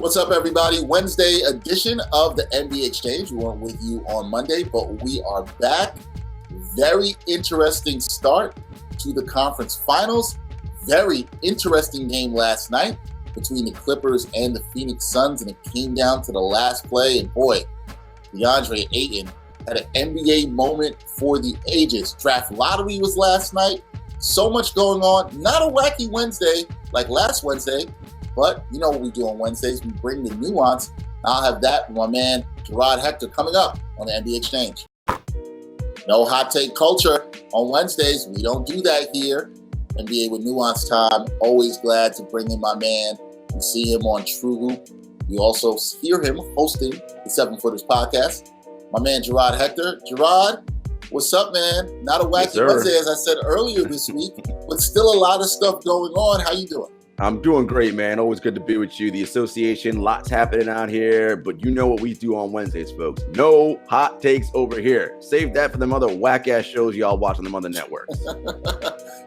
What's up, everybody? Wednesday edition of the NBA Exchange. We weren't with you on Monday, but we are back. Very interesting start to the conference finals. Very interesting game last night between the Clippers and the Phoenix Suns, and it came down to the last play. And boy, DeAndre Ayton had an NBA moment for the ages. Draft lottery was last night. So much going on. Not a wacky Wednesday like last Wednesday, but you know what we do on Wednesdays. We bring the nuance. I'll have that with my man, Jarod Hector, coming up on the NBA Exchange. No hot take culture on Wednesdays. We don't do that here. NBA with Nuance time. Always glad to bring in my man. You see him on True Hoop. You also hear him hosting the 7 Footers podcast. My man, Jarod Hector. Jarod, what's up, man? Not a wacky Wednesday, as I said earlier this week, but still a lot of stuff going on. How you doing? I'm doing great, man. Always good to be with you. The association, lots happening out here, but you know what we do on Wednesdays, folks. No hot takes over here. Save that for them other whack-ass shows y'all watch on them other networks.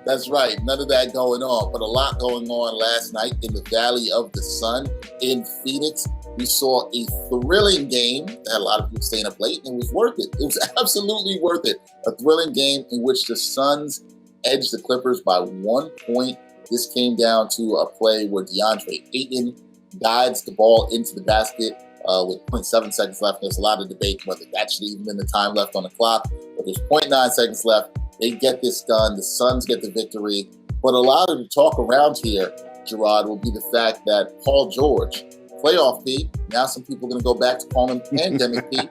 That's right. None of that going on, but a lot going on last night in the Valley of the Sun in Phoenix. We saw a thrilling game that had a lot of people staying up late, and it was worth it. It was absolutely worth it. A thrilling game in which the Suns edged the Clippers by 1 point. This came down to a play where DeAndre Ayton guides the ball into the basket with 0.7 seconds left. There's a lot of debate whether that should even been the time left on the clock, but there's 0.9 seconds left. They get this done. The Suns get the victory. But a lot of the talk around here, Jarod, will be the fact that Paul George, playoff P, now some people are going to go back to calling him Pandemic P,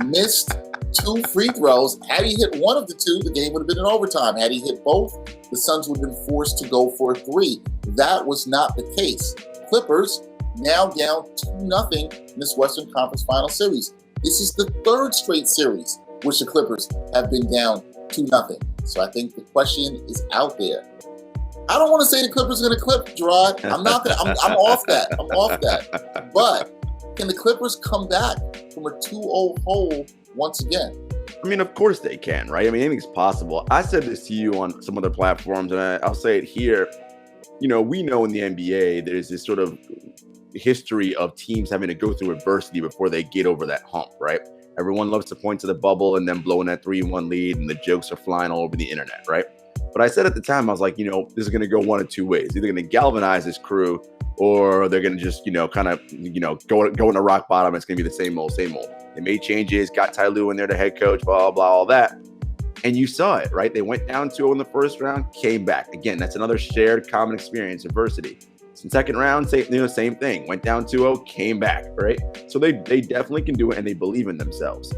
missed 2 free throws. Had he hit one of the 2, the game would have been in overtime. Had he hit both, the Suns would have been forced to go for a 3. That was not the case. Clippers now down 2-0 in this Western Conference Final Series. This is the 3rd straight series which the Clippers have been down 2-0. So I think the question is out there. I don't want to say the Clippers are going to clip, Jarod. I'm not going to. I'm off that. I'm off that. But can the Clippers come back from a 2-0 hole once again? I mean, of course they can, right? I mean, anything's possible. I said this to you on some other platforms, and I'll say it here. You know, we know in the NBA, there's this sort of history of teams having to go through adversity before they get over that hump, right? Everyone loves to point to the bubble and then blowing that 3-1 lead, and the jokes are flying all over the internet, right? But I said at the time, I was like, you know, this is going to go one of 2 ways. Either going to galvanize this crew, or they're going to just, you know, kind of, you know, go in a rock bottom. It's going to be the same old, same old. They made changes, got Ty Lue in there, the head coach, blah, blah, blah, all that. And you saw it, right? They went down 2-0 in the first round, came back. Again, that's another shared common experience, adversity. In second round, same thing. Went down 2-0, came back, right? So they definitely can do it, and they believe in themselves.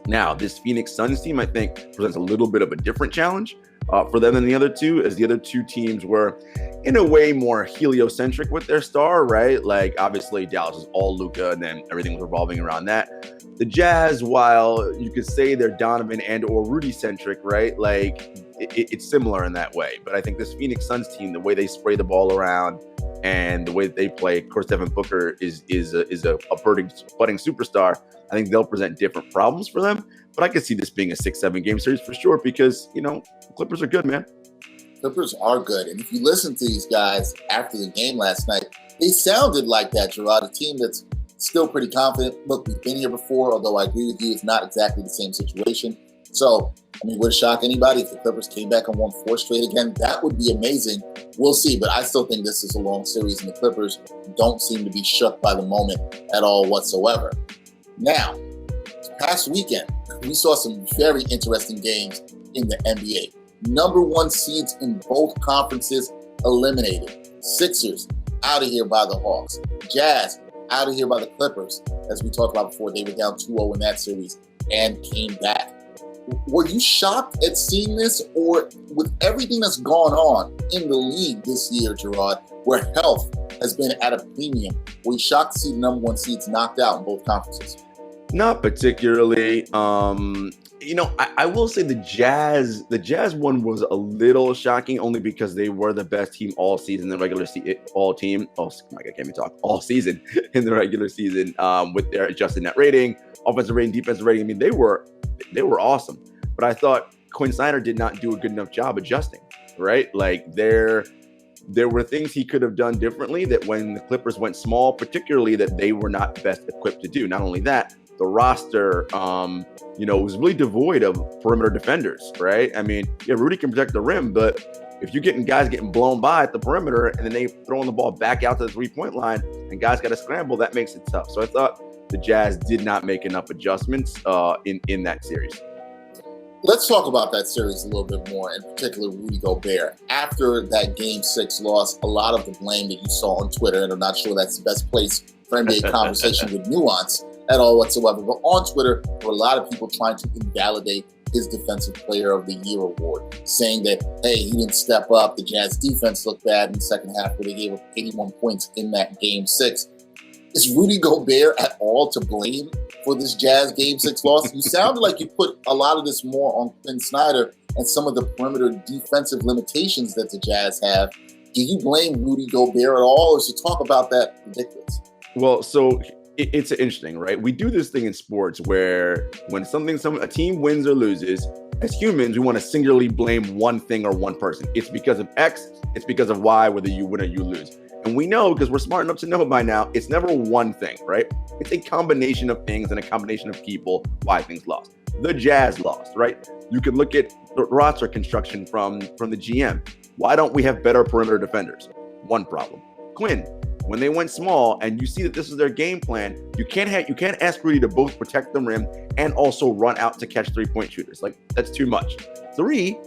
Now, this Phoenix Suns team, I think, presents a little bit of a different challenge for them than the other two, as the other 2 teams were, in a way, more heliocentric with their star, right? Like, obviously, Dallas is all Luka, and then everything was revolving around that. The Jazz, while you could say they're Donovan and or Rudy-centric, right? Like, it's similar in that way. But I think this Phoenix Suns team, the way they spray the ball around and the way that they play, of course, Devin Booker is a budding superstar. I think they'll present different problems for them. But I could see this being a 6-7 game series for sure because, you know, the Clippers are good, man. Clippers are good. And if you listen to these guys after the game last night, they sounded like that, Jarod, a team that's still pretty confident. Look, we've been here before, although I agree with you, it's not exactly the same situation. So, I mean, would it shock anybody if the Clippers came back and won 4 straight again? That would be amazing. We'll see. But I still think this is a long series, and the Clippers don't seem to be shook by the moment at all whatsoever. Now, this past weekend, we saw some very interesting games in the NBA. Number 1 seeds in both conferences eliminated. Sixers out of here by the Hawks. Jazz out of here by the Clippers. As we talked about before, they were down 2-0 in that series and came back. Were you shocked at seeing this, or with everything that's gone on in the league this year, Jarod, where health has been at a premium, were you shocked to see the number 1 seeds knocked out in both conferences? Not particularly. You know, I will say the Jazz one was a little shocking only because they were the best team all season, the regular season, all season in the regular season with their adjusted net rating, offensive rating, defensive rating. I mean, they were awesome. But I thought Quinn Snyder did not do a good enough job adjusting, right? Like there were things he could have done differently that when the Clippers went small, particularly that they were not best equipped to do. Not only that, the roster, was really devoid of perimeter defenders, right? I mean, yeah, Rudy can protect the rim, but if you're getting guys getting blown by at the perimeter and then they throwing the ball back out to the 3-point line and guys got to scramble, that makes it tough. So I thought the Jazz did not make enough adjustments in that series. Let's talk about that series a little bit more, in particular Rudy Gobert. After that Game 6 loss, a lot of the blame that you saw on Twitter, and I'm not sure that's the best place for NBA conversation with nuance at all whatsoever, but on Twitter, there were a lot of people trying to invalidate his Defensive Player of the Year award, saying that, hey, he didn't step up, the Jazz defense looked bad in the second half where they gave up 81 points in that Game 6. Is Rudy Gobert at all to blame for this Jazz Game 6 loss? You sounded like you put a lot of this more on Quinn Snyder and some of the perimeter defensive limitations that the Jazz have. Do you blame Rudy Gobert at all, or is to talk about that ridiculous? Well, so it's interesting, right? We do this thing in sports where when a team wins or loses, as humans, we want to singularly blame one thing or one person. It's because of X, it's because of Y, whether you win or you lose. And we know, because we're smart enough to know by now, it's never one thing, right? It's a combination of things and a combination of people why things lost. The Jazz lost, right? You can look at the roster construction from the GM. Why don't we have better perimeter defenders? One problem. Quinn, when they went small and you see that this is their game plan, you can't ask Rudy to both protect the rim and also run out to catch 3-point shooters. Like, that's too much. 3,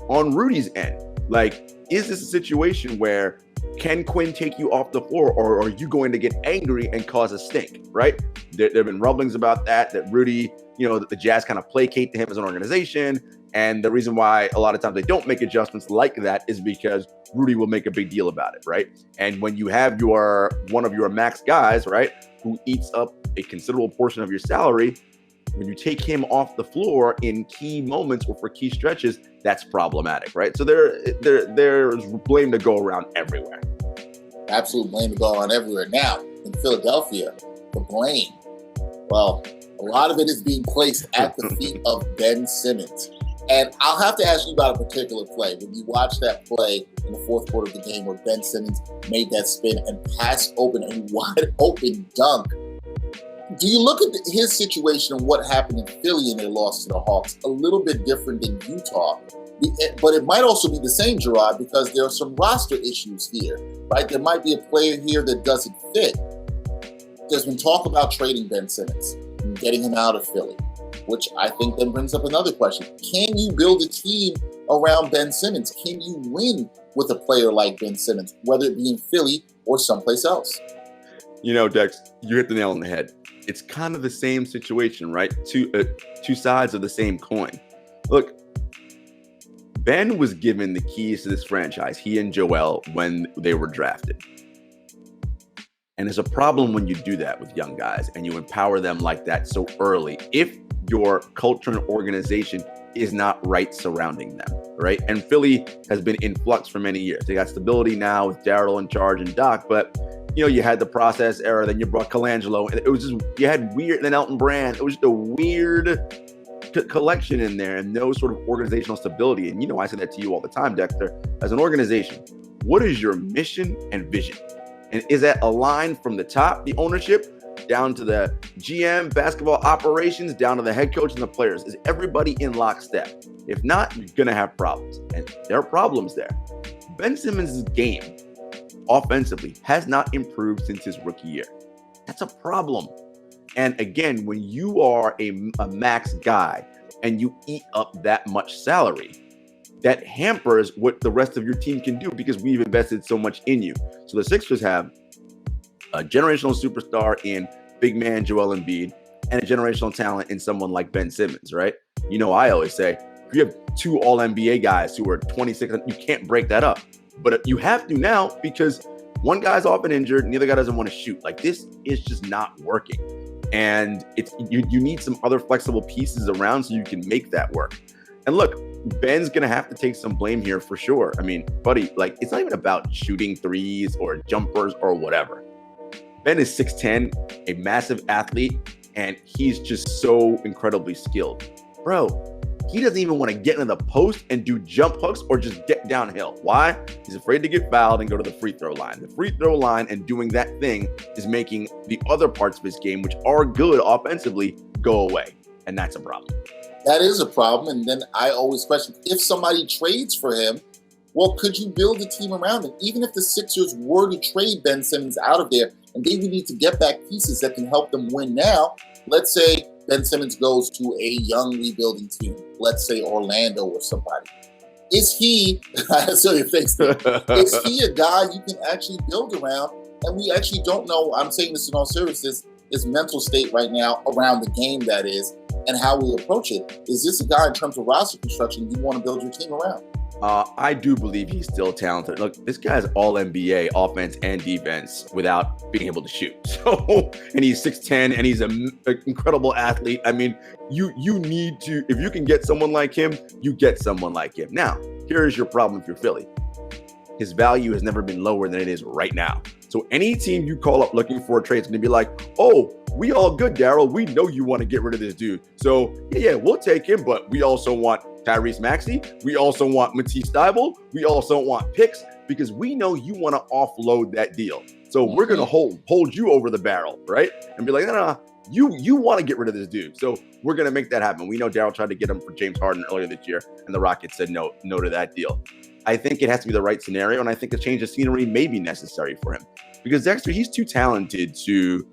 on Rudy's end, like, is this a situation where can Quinn take you off the floor, or are you going to get angry and cause a stink, right? There have been rumblings about that Rudy, that the Jazz kind of placate to him as an organization. And the reason why a lot of times they don't make adjustments like that is because Rudy will make a big deal about it, right? And when you have one of your max guys, right, who eats up a considerable portion of your salary, when you take him off the floor in key moments or for key stretches, that's problematic, right? So there's blame to go around everywhere. Absolute blame to go around everywhere. Now, in Philadelphia, the blame, well, a lot of it is being placed at the feet of Ben Simmons. And I'll have to ask you about a particular play. When you watch that play in the fourth quarter of the game where Ben Simmons made that spin and passed open a wide open dunk, do you look at his situation and what happened in Philly and their loss to the Hawks a little bit different than Utah? But it might also be the same, Jarod, because there are some roster issues here, right? There might be a player here that doesn't fit. There's been talk about trading Ben Simmons and getting him out of Philly, which I think then brings up another question. Can you build a team around Ben Simmons? Can you win with a player like Ben Simmons, whether it be in Philly or someplace else? Dex, you hit the nail on the head. It's kind of the same situation, right? Two sides of the same coin. Look, Ben was given the keys to this franchise, he and Joel, when they were drafted. And there's a problem when you do that with young guys and you empower them like that so early, if your culture and organization is not right surrounding them, right? And Philly has been in flux for many years. They got stability now with Jarod in charge and Doc, but you had the process era, then you brought Colangelo, and it was just, you had weird, and then Elton Brand. It was just a weird collection in there and no sort of organizational stability. And I say that to you all the time, Dexter, as an organization, what is your mission and vision? And is that aligned from the top, the ownership, down to the GM, basketball operations, down to the head coach and the players? Is everybody in lockstep? If not, you're going to have problems. And there are problems there. Ben Simmons' game offensively has not improved since his rookie year. That's a problem. And again, when you are a max guy and you eat up that much salary, that hampers what the rest of your team can do because we've invested so much in you. So the Sixers have a generational superstar in big man Joel Embiid and a generational talent in someone like Ben Simmons, right? I always say, if you have 2 all-NBA guys who are 26, you can't break that up. But you have to now because one guy's often injured and the other guy doesn't want to shoot. Like, this is just not working. And you need some other flexible pieces around so you can make that work. And look, Ben's going to have to take some blame here for sure. I mean, buddy, like, it's not even about shooting threes or jumpers or whatever. Ben is 6'10", a massive athlete, and he's just so incredibly skilled. Bro, he doesn't even want to get into the post and do jump hooks or just get downhill. Why? He's afraid to get fouled and go to the free throw line. The free throw line and doing that thing is making the other parts of his game, which are good offensively, go away. And that's a problem. That is a problem. And then I always question, if somebody trades for him, well, could you build a team around him? Even if the Sixers were to trade Ben Simmons out of there, and they would need to get back pieces that can help them win now, let's say Ben Simmons goes to a young rebuilding team, let's say Orlando or somebody. Is he, I saw your face there, is he a guy you can actually build around? And we actually don't know, I'm saying this in all seriousness, his mental state right now around the game, that is, and how we approach it. Is this a guy in terms of roster construction you want to build your team around? I do believe he's still talented. Look, this guy's all NBA offense and defense without being able to shoot. So, and he's 6'10", and he's an incredible athlete. I mean, you need to, if you can get someone like him, you get someone like him. Now, here's your problem if you're Philly. His value has never been lower than it is right now. So any team you call up looking for a trade is going to be like, oh, we all good, Daryl. We know you want to get rid of this dude. So, yeah, we'll take him, but we also want Tyrese Maxey. We also want Matisse Thybulle. We also want picks because we know you want to offload that deal. So we're going to hold you over the barrel, right? And be like, no, you want to get rid of this dude. So we're going to make that happen. We know Daryl tried to get him for James Harden earlier this year, and the Rockets said no to that deal. I think it has to be the right scenario, and I think a change of scenery may be necessary for him because Dexter, he's too talented to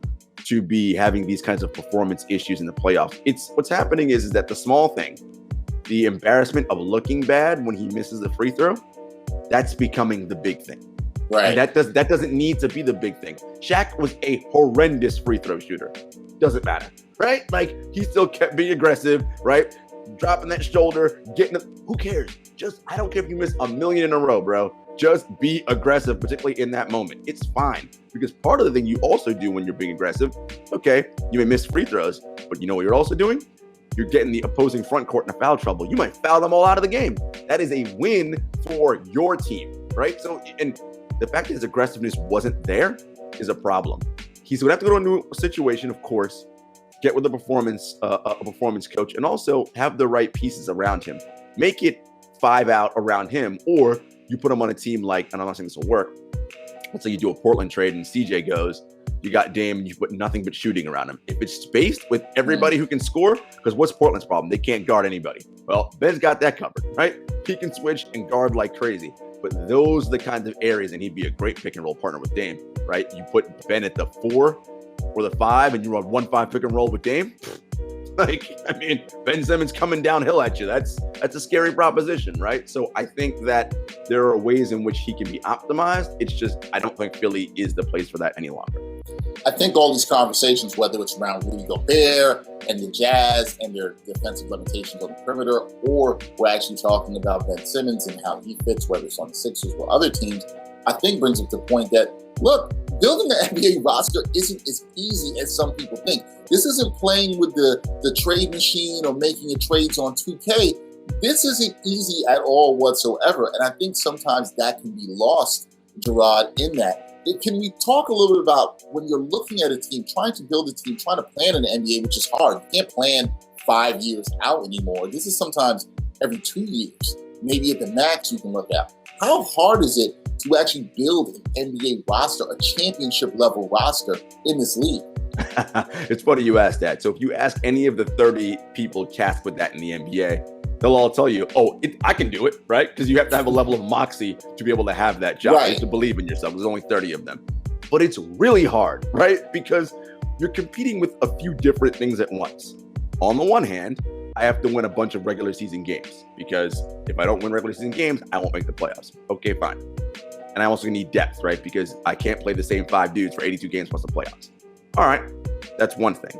be having these kinds of performance issues in the playoffs. It's what's happening is that the small thing, the embarrassment of looking bad when he misses the free throw, that's becoming the big thing. Right. And that doesn't need to be the big thing. Shaq was a horrendous free throw shooter. Doesn't matter, right? Like he still kept being aggressive, right? Dropping that shoulder, who cares? I don't care if you miss a million in a row, bro. Just be aggressive, particularly in that moment. It's fine because part of the thing you also do when you're being aggressive, okay, you may miss free throws, but you know what you're also doing? You're getting the opposing front court in foul trouble. You might foul them all out of the game. That is a win for your team, right? So, and the fact that his aggressiveness wasn't there is a problem. He's going to have to go to a new situation, of course, get with a performance coach, and also have the right pieces around him. Make it 5 out around him, or you put him on a team like, and I'm not saying this will work, let's say you do a Portland trade and CJ goes, you got Dame and you put nothing but shooting around him. If it's spaced with everybody who can score, because what's Portland's problem? They can't guard anybody. Well, Ben's got that covered, right? He can switch and guard like crazy. But those are the kinds of areas, and he'd be a great pick and roll partner with Dame, right? You put Ben at the 4 or the 5 and you run 1-5 pick and roll with Dame. Like, I mean, Ben Simmons coming downhill at you. That's a scary proposition, right? So I think that there are ways in which he can be optimized. It's just, I don't think Philly is the place for that any longer. I think all these conversations, whether it's around Rudy Gobert and the Jazz and their defensive limitations on the perimeter, or we're actually talking about Ben Simmons and how he fits, whether it's on the Sixers or other teams, I think brings up the point that, look, building the NBA roster isn't as easy as some people think. This isn't playing with the trade machine or making trades on 2K. This isn't easy at all whatsoever. And I think sometimes that can be lost, Jarod, in that. Can we talk a little bit about when you're looking at a team, trying to build a team, trying to plan in the NBA, which is hard. You can't plan 5 years out anymore. This is sometimes every 2 years, maybe at the max you can look at. How hard is it to actually build an NBA roster, a championship level roster in this league? It's funny you ask that. So if you ask any of the 30 people tasked with that in the NBA, they'll all tell you, I can do it, right? Because you have to have a level of moxie to be able to have that job. Right. You have to believe in yourself. There's only 30 of them. But it's really hard, right? Because you're competing with a few different things at once. On the one hand, I have to win a bunch of regular season games because if I don't win regular season games, I won't make the playoffs. Okay, fine. And I also need depth, right? Because I can't play the same 5 dudes for 82 games plus the playoffs. All right, that's one thing.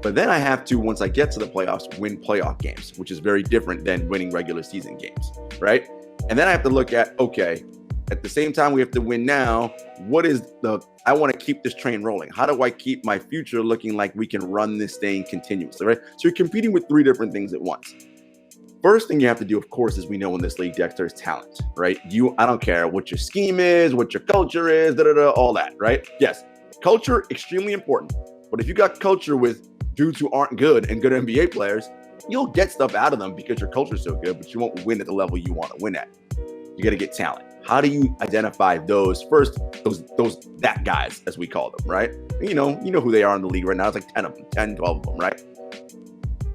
But then I have to, once I get to the playoffs, win playoff games, which is very different than winning regular season games, right? And then I have to look at, okay, at the same time we have to win now, I want to keep this train rolling. How do I keep my future looking like we can run this thing continuously, right? So you're competing with 3 different things at once. First thing you have to do, of course, as we know in this league, Dexter, is talent, right? I don't care what your scheme is, what your culture is, all that, right? Yes, culture, extremely important. But if you got culture with dudes who aren't good and good NBA players, You'll get stuff out of them because your culture's so good, but you won't win at the level you want to win at. You got to get talent. How do you identify those first, that guys, as we call them, right? You know who they are in the league right now. It's like 10, 12 of them, right?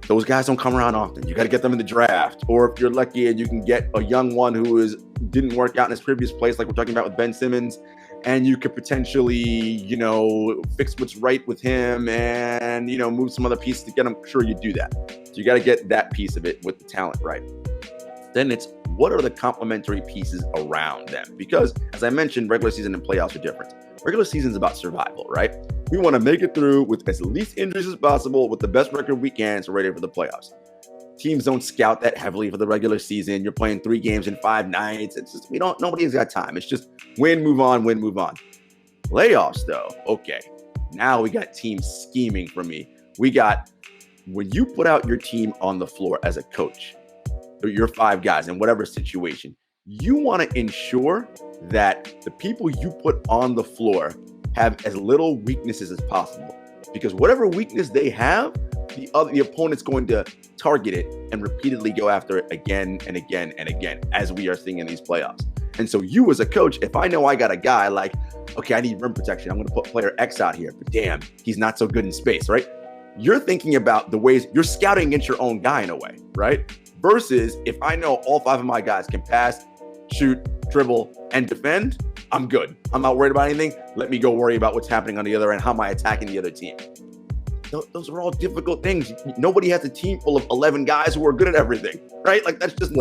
Those guys don't come around often. You got to get them in the draft. Or if you're lucky and you can get a young one who didn't work out in his previous place, like we're talking about with Ben Simmons, and you could potentially, fix what's right with him and, move some other pieces to get him. Sure, you do that. So you got to get that piece of it with the talent right. Then it's, what are the complementary pieces around them? Because, as I mentioned, regular season and playoffs are different. Regular season is about survival, right? We want to make it through with as least injuries as possible with the best record we can so we're ready for the playoffs. Teams don't scout that heavily for the regular season. You're playing 3 games in 5 nights. It's just, nobody's got time. It's just win, move on, win, move on. Playoffs, though, okay. Now we got teams scheming for me. We got, when you put out your team on the floor as a coach, your 5 guys in whatever situation, you want to ensure that the people you put on the floor have as little weaknesses as possible, because whatever weakness they have, the opponent's going to target it and repeatedly go after it again and again and again, as we are seeing in these playoffs. And so you as a coach, if I know I got a guy like, okay, I need rim protection, I'm going to put player X out here, but damn, he's not so good in space, right? You're thinking about the ways you're scouting against your own guy in a way, right? Versus if I know all 5 of my guys can pass, shoot, dribble, and defend, I'm good. I'm not worried about anything. Let me go worry about what's happening on the other end. How am I attacking the other team? Those are all difficult things. Nobody has a team full of 11 guys who are good at everything, right? Like that's just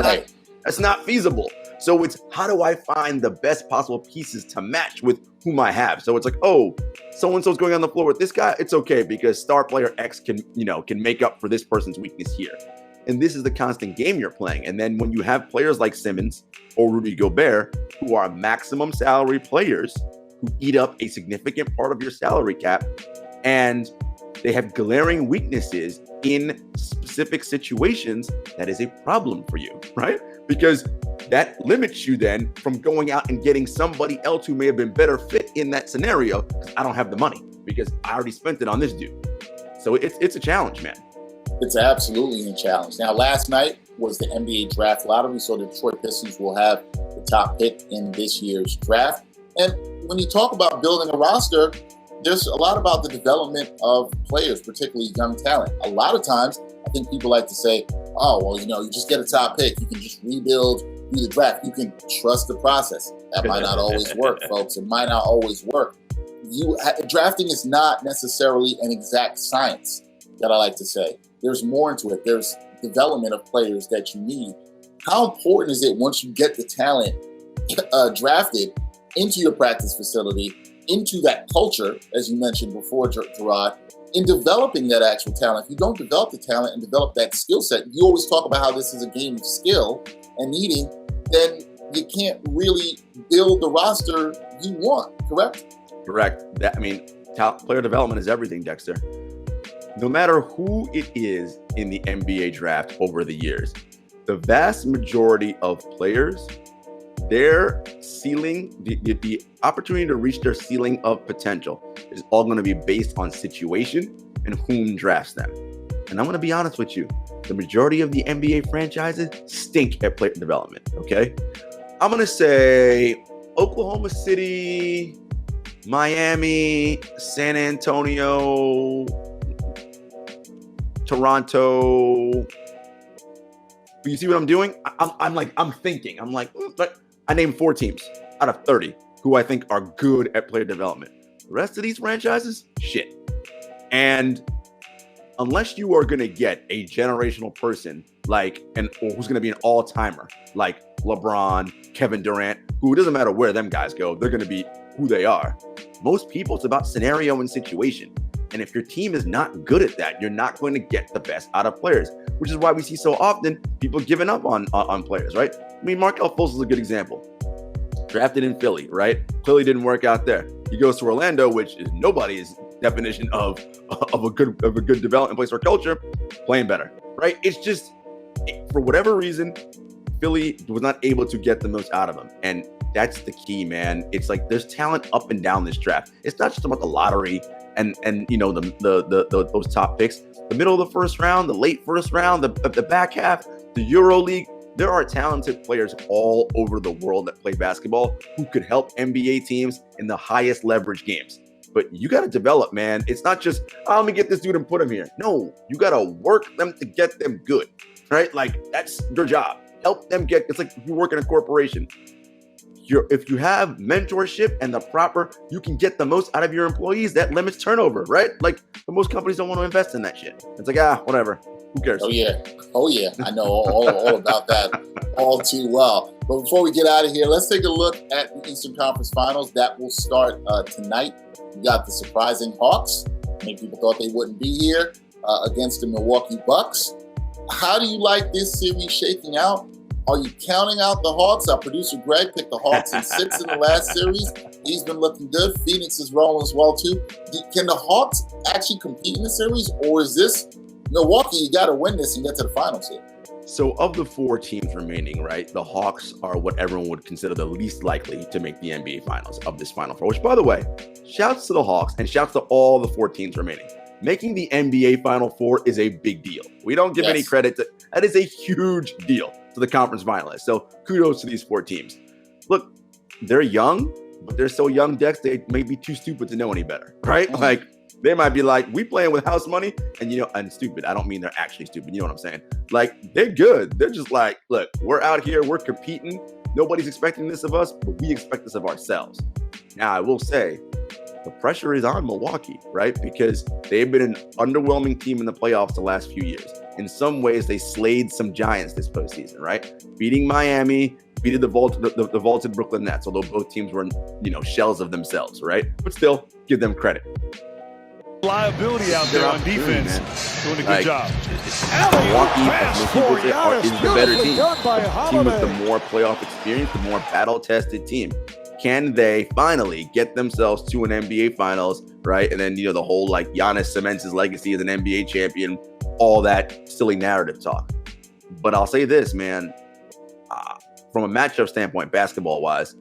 that's not feasible. So it's, how do I find the best possible pieces to match with whom I have? So it's like, oh, so-and-so's going on the floor with this guy. It's okay because star player X can make up for this person's weakness here. And this is the constant game you're playing. And then when you have players like Simmons or Rudy Gobert, who are maximum salary players who eat up a significant part of your salary cap, and they have glaring weaknesses in specific situations, that is a problem for you, right? Because that limits you then from going out and getting somebody else who may have been better fit in that scenario, because I don't have the money because I already spent it on this dude. So it's a challenge, man. It's absolutely a challenge. Now, last night was the NBA draft lottery, so the Detroit Pistons will have the top pick in this year's draft. And when you talk about building a roster, there's a lot about the development of players, particularly young talent. A lot of times, I think people like to say, oh, well, you just get a top pick. You can just rebuild through the draft. You can trust the process. That might not always work, folks. It might not always work. Drafting is not necessarily an exact science, that I like to say. There's more into it. There's development of players that you need. How important is it once you get the talent drafted into your practice facility, into that culture, as you mentioned before, Jarod, in developing that actual talent? If you don't develop the talent and develop that skill set, you always talk about how this is a game of skill and needing, then you can't really build the roster you want, correct? Correct. Top player development is everything, Dexter. No matter who it is in the NBA draft over the years, the vast majority of players, their ceiling, the opportunity to reach their ceiling of potential is all going to be based on situation and whom drafts them. And I'm going to be honest with you, the majority of the NBA franchises stink at player development, okay? I'm going to say Oklahoma City, Miami, San Antonio, Toronto. But you see what I'm doing? I'm thinking. But I named 4 teams out of 30 who I think are good at player development. The rest of these franchises, shit. And unless you are going to get a generational person or who's going to be an all-timer like LeBron, Kevin Durant, who, it doesn't matter where them guys go, they're going to be who they are. Most people, it's about scenario and situation. And if your team is not good at that, you're not going to get the best out of players, which is why we see so often people giving up on players, right? Markelle Fultz is a good example. Drafted in Philly, right? Clearly didn't work out there. He goes to Orlando, which is nobody's definition of a good development place or culture, playing better, right? It's just, for whatever reason, Philly was not able to get the most out of him. And that's the key, man. It's like there's talent up and down this draft. It's not just about the lottery and the those top picks. The middle of the first round, the late first round, the back half, the Euro League. There are talented players all over the world that play basketball who could help NBA teams in the highest leverage games. But you got to develop, man. It's not just, let me get this dude and put him here. No, you got to work them to get them good, right? Like, that's your job. Help them get, it's like you work in a corporation. If you have mentorship and you can get the most out of your employees, that limits turnover, right? Like, but most companies don't want to invest in that shit. It's like, whatever. Who cares? Oh, yeah. I know all about that all too well. But before we get out of here, let's take a look at the Eastern Conference Finals. That will start tonight. We got the surprising Hawks. Many people thought they wouldn't be here against the Milwaukee Bucks. How do you like this series shaking out? Are you counting out the Hawks? Our producer Greg picked the Hawks in 6 in the last series. He's been looking good. Phoenix is rolling as well, too. Can the Hawks actually compete in the series? Or is this Milwaukee, you got to win this and get to the finals here? So of the 4 teams remaining, right, the Hawks are what everyone would consider the least likely to make the NBA Finals of this Final Four, which, by the way, shouts to the Hawks and shouts to all the 4 teams remaining. Making the NBA Final Four is a big deal. We don't give any credit to that. Is a huge deal to the conference finalists. So kudos to these 4 teams. Look, they're young, but they're so young, Dex, they may be too stupid to know any better, right? Mm-hmm. Like, they might be like, we playing with house money, and stupid. I don't mean they're actually stupid. You know what I'm saying? Like, they're good. They're just like, look, we're out here, we're competing. Nobody's expecting this of us, but we expect this of ourselves. Now, I will say, the pressure is on Milwaukee, right? Because they've been an underwhelming team in the playoffs the last few years. In some ways, they slayed some giants this postseason, right? Beating Miami, beating the vaulted Brooklyn Nets, although both teams were, shells of themselves, right? But still, give them credit. Liability out there on defense, doing a good job. Milwaukee, is the better team. The team with the more playoff experience, the more battle-tested team. Can they finally get themselves to an NBA Finals, right? And then, the whole, Giannis cements his legacy as an NBA champion, all that silly narrative talk. But I'll say this, man, from a matchup standpoint, basketball-wise,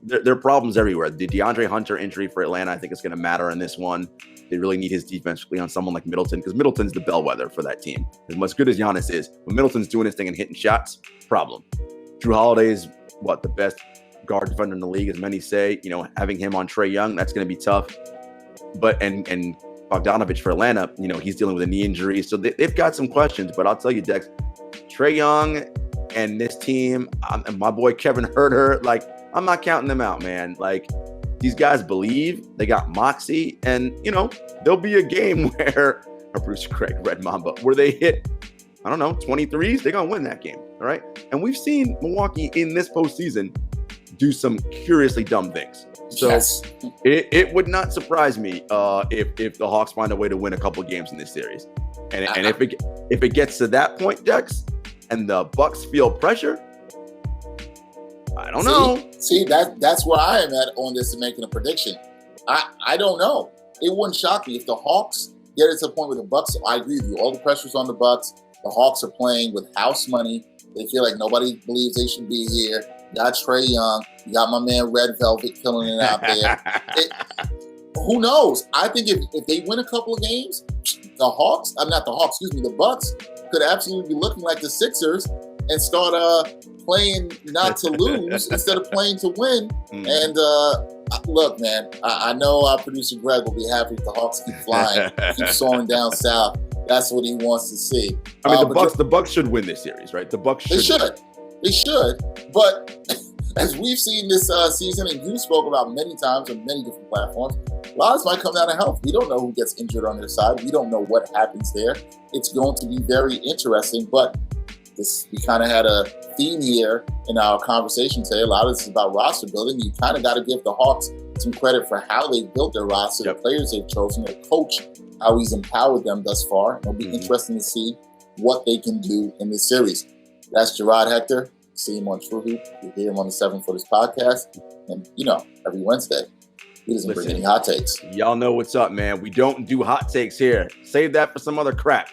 there are problems everywhere. The DeAndre Hunter injury for Atlanta, I think, is going to matter in this one. They really need his defense on someone like Middleton, because Middleton's the bellwether for that team. As much good as Giannis is, when Middleton's doing his thing and hitting shots, problem. Drew Holiday is, the best guard defender in the league, as many say. Having him on Trae Young, that's going to be tough. But and Bogdanovich for Atlanta, he's dealing with a knee injury. So they've got some questions. But I'll tell you, Dex, Trae Young and this team, and my boy Kevin Huerter, I'm not counting them out, man. These guys believe, they got moxie, and, there'll be a game where, Bruce Craig, Red Mamba, where they hit, 23s, they're going to win that game, all right? And we've seen Milwaukee in this postseason do some curiously dumb things. So it would not surprise me if the Hawks find a way to win a couple games in this series. And if it gets to that point, Dex, and the Bucks feel pressure, I don't know. See, that's where I am at on this and making a prediction. I don't know. It wouldn't shock me if the Hawks get it to the point where the Bucks, I agree with you, all the pressure's on the Bucks. The Hawks are playing with house money. They feel like nobody believes they should be here. You got Trae Young. You got my man Red Velvet killing it out there. Who knows? I think if they win a couple of games, the Bucks could absolutely be looking like the Sixers and start playing not to lose instead of playing to win. And look, man, I know our producer Greg will be happy if the Hawks keep flying, keep soaring down south. That's what he wants to see. I mean, the Bucks should win this series, right? The Bucks should. They should. But as we've seen this season, and you spoke about many times on many different platforms, a lot of this might come down to health. We don't know who gets injured on their side. We don't know what happens there. It's going to be very interesting. But we kind of had a theme here in our conversation today. A lot of this is about roster building. You kind of got to give the Hawks some credit for how they built their roster, the players they've chosen, their coach, how he's empowered them thus far. It'll be interesting to see what they can do in this series. That's Jarod Hector. See him on True Hoop. You hear him on the 7 Footers podcast. And, every Wednesday, he doesn't bring any hot takes. Y'all know what's up, man. We don't do hot takes here. Save that for some other crap.